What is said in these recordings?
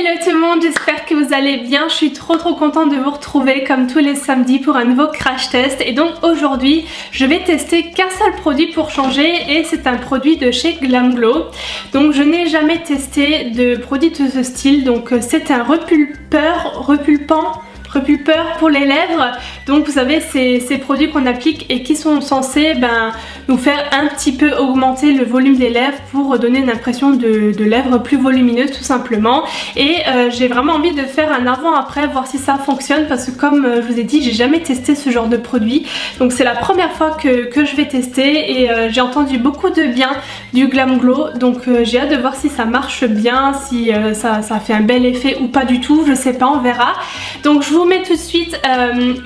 Hello tout le monde, j'espère que vous allez bien. Je suis trop contente de vous retrouver comme tous les samedis pour un nouveau crash test. Et donc aujourd'hui je vais tester qu'un seul produit pour changer, et c'est un produit de chez Glam Glow. Donc je n'ai jamais testé de produit de ce style, donc c'est un repulpant pour les lèvres. Donc vous savez, ces produits qu'on applique et qui sont censés nous faire un petit peu augmenter le volume des lèvres pour donner une impression de lèvres plus volumineuses tout simplement. Et j'ai vraiment envie de faire un avant-après, voir si ça fonctionne, parce que comme je vous ai dit, j'ai jamais testé ce genre de produit. Donc c'est la première fois que je vais tester, et j'ai entendu beaucoup de bien du Glam Glow. Donc j'ai hâte de voir si ça marche bien, si ça fait un bel effet ou pas du tout, je sais pas, on verra. Donc je vous mets tout de suite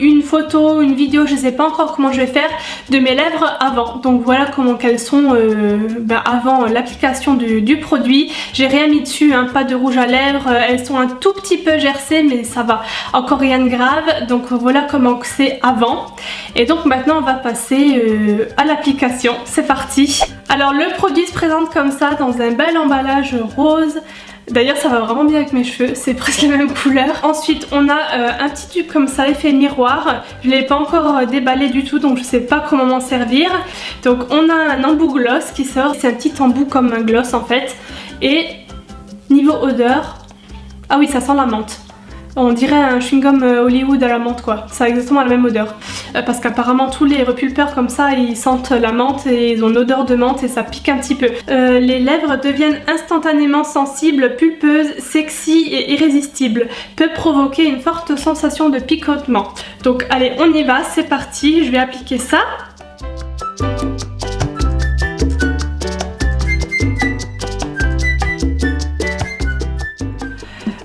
une photo, une vidéo, je sais pas encore comment je vais faire, de mes lèvres avant. Donc voilà comment qu'elles sont avant l'application du produit. J'ai rien mis dessus, hein, pas de rouge à lèvres, elles sont un tout petit peu gercées mais ça va, encore rien de grave. Donc voilà comment c'est avant. Et donc maintenant on va passer à l'application, c'est parti. Alors le produit se présente comme ça dans un bel emballage rose. D'ailleurs ça va vraiment bien avec mes cheveux, c'est presque la même couleur. Ensuite on a un petit tube comme ça, effet miroir. Je ne l'ai pas encore déballé du tout, donc je sais pas comment m'en servir. Donc on a un embout gloss qui sort, c'est un petit embout comme un gloss en fait. Et niveau odeur, ah oui, ça sent la menthe. On dirait un chewing-gum Hollywood à la menthe quoi, ça a exactement la même odeur. Parce qu'apparemment tous les repulpeurs comme ça ils sentent la menthe et ils ont une odeur de menthe et ça pique un petit peu. Les lèvres deviennent instantanément sensibles, pulpeuses, sexy et irrésistibles. Peut provoquer une forte sensation de picotement. Donc allez, on y va, c'est parti, je vais appliquer ça.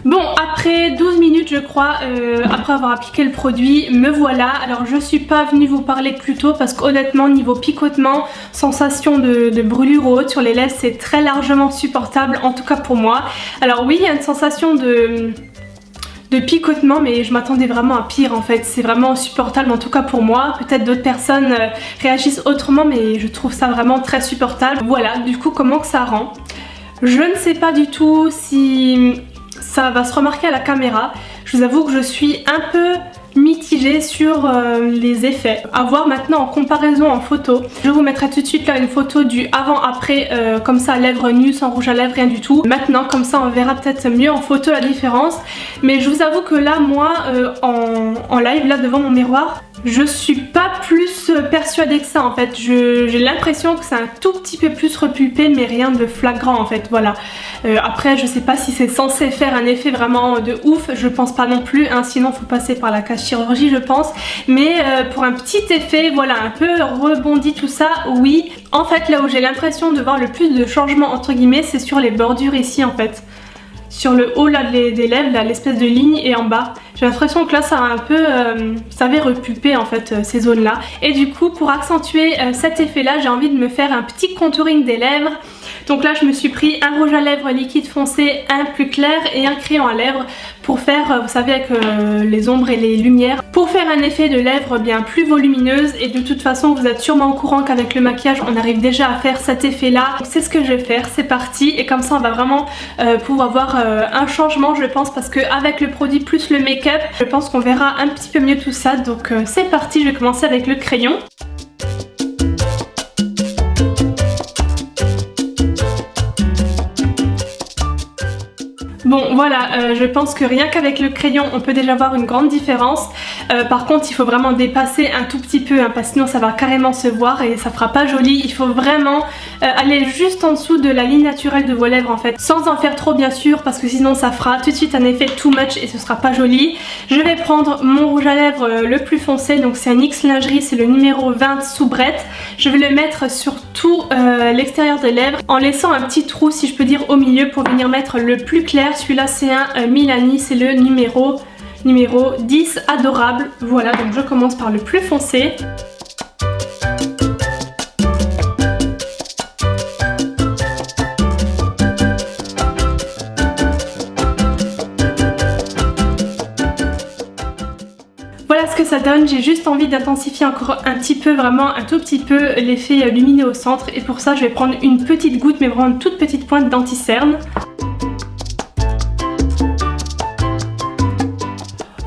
Bon, après 12 minutes je crois, après avoir appliqué le produit, me voilà. Alors je suis pas venue vous parler plus tôt parce qu'honnêtement niveau picotement, sensation de brûlure ou autre sur les lèvres, c'est très largement supportable, en tout cas pour moi. Alors oui, il y a une sensation de picotement, mais je m'attendais vraiment à pire en fait. C'est vraiment supportable en tout cas pour moi. Peut-être d'autres personnes réagissent autrement, mais je trouve ça vraiment très supportable. Voilà, du coup comment que ça rend? Je ne sais pas du tout si ça va se remarquer à la caméra. Je vous avoue que je suis un peu mitigée sur les effets. À voir maintenant en comparaison en photo. Je vous mettrai tout de suite là une photo du avant-après, comme ça, lèvres nues, sans rouge à lèvres, rien du tout. Maintenant comme ça on verra peut-être mieux en photo la différence. Mais je vous avoue que là moi en live, là devant mon miroir, je suis pas plus persuadée que ça en fait. J'ai l'impression que c'est un tout petit peu plus repulpé, mais rien de flagrant en fait, voilà. Après je sais pas si c'est censé faire un effet vraiment de ouf, je pense pas non plus, hein, sinon faut passer par la case chirurgie je pense. Mais pour un petit effet, voilà, un peu rebondi tout ça, oui. En fait là où j'ai l'impression de voir le plus de changements entre guillemets, c'est sur les bordures ici en fait. Sur le haut là des lèvres, là l'espèce de ligne, et en bas. J'ai l'impression que là ça a un peu, ça avait repulpé en fait ces zones là. Et du coup pour accentuer cet effet là, j'ai envie de me faire un petit contouring des lèvres. Donc là je me suis pris un rouge à lèvres liquide foncé, un plus clair et un crayon à lèvres pour faire, vous savez, avec les ombres et les lumières, pour faire un effet de lèvres bien plus volumineuse. Et de toute façon vous êtes sûrement au courant qu'avec le maquillage on arrive déjà à faire cet effet là. C'est ce que je vais faire, c'est parti. Et comme ça on va vraiment pouvoir voir un changement je pense, parce qu'avec le produit plus le make-up, je pense qu'on verra un petit peu mieux tout ça. Donc c'est parti, je vais commencer avec le crayon. Bon voilà, je pense que rien qu'avec le crayon on peut déjà voir une grande différence. Par contre il faut vraiment dépasser un tout petit peu, hein, parce que sinon ça va carrément se voir et ça fera pas joli. Il faut vraiment aller juste en dessous de la ligne naturelle de vos lèvres en fait, sans en faire trop bien sûr, parce que sinon ça fera tout de suite un effet too much et ce sera pas joli. Je vais prendre mon rouge à lèvres le plus foncé, donc c'est un X Lingerie, c'est le numéro 20 Soubrette. Je vais le mettre sur tout l'extérieur des lèvres en laissant un petit trou si je peux dire au milieu pour venir mettre le plus clair. Celui-là c'est un Milani, c'est le numéro 10 Adorable. Voilà, donc je commence par le plus foncé. Voilà ce que ça donne. J'ai juste envie d'intensifier encore un petit peu, vraiment un tout petit peu, l'effet lumineux au centre. Et pour ça je vais prendre une petite goutte, mais vraiment une toute petite pointe d'anti-cerne.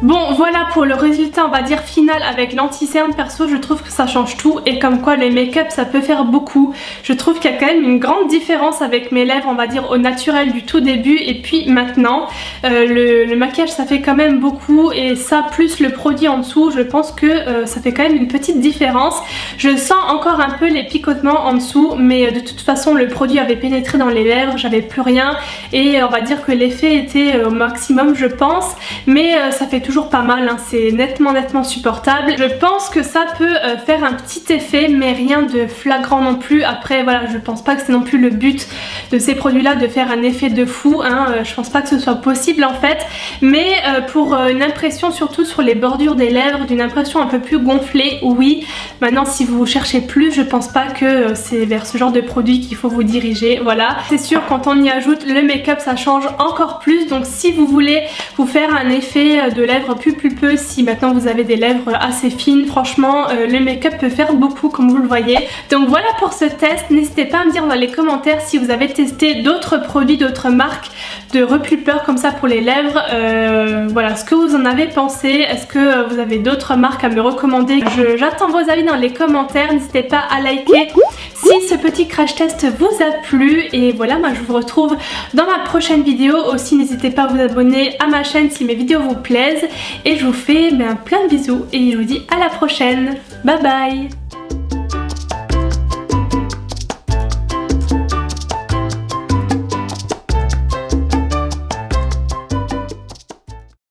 Bon voilà pour le résultat on va dire final avec l'anti-cerne. Perso je trouve que ça change tout et comme quoi les make-up ça peut faire beaucoup. Je trouve qu'il y a quand même une grande différence avec mes lèvres on va dire au naturel du tout début et puis maintenant. Le maquillage ça fait quand même beaucoup et ça plus le produit en dessous je pense que ça fait quand même une petite différence. Je sens encore un peu les picotements en dessous mais de toute façon le produit avait pénétré dans les lèvres, j'avais plus rien et on va dire que l'effet était au maximum je pense mais ça fait toujours pas mal, hein. C'est nettement supportable. Je pense que ça peut faire un petit effet mais rien de flagrant non plus. Après voilà je pense pas que c'est non plus le but de ces produits là de faire un effet de fou, hein. Je pense pas que ce soit possible en fait mais pour une impression surtout sur les bordures des lèvres, d'une impression un peu plus gonflée, oui. Maintenant si vous cherchez plus je pense pas que c'est vers ce genre de produit qu'il faut vous diriger, voilà. C'est sûr quand on y ajoute le make-up ça change encore plus donc si vous voulez vous faire un effet de lèvres plus pulpeux, si maintenant vous avez des lèvres assez fines, franchement le make-up peut faire beaucoup comme vous le voyez. Donc voilà pour ce test, n'hésitez pas à me dire dans les commentaires si vous avez testé d'autres produits, d'autres marques de repulpeurs comme ça pour les lèvres, voilà ce que vous en avez pensé, est-ce que vous avez d'autres marques à me recommander. J'attends vos avis dans les commentaires, n'hésitez pas à liker si ce petit crash test vous a plu et voilà moi je vous retrouve dans ma prochaine vidéo. Aussi n'hésitez pas à vous abonner à ma chaîne si mes vidéos vous plaisent et je vous fais plein de bisous et je vous dis à la prochaine, bye bye.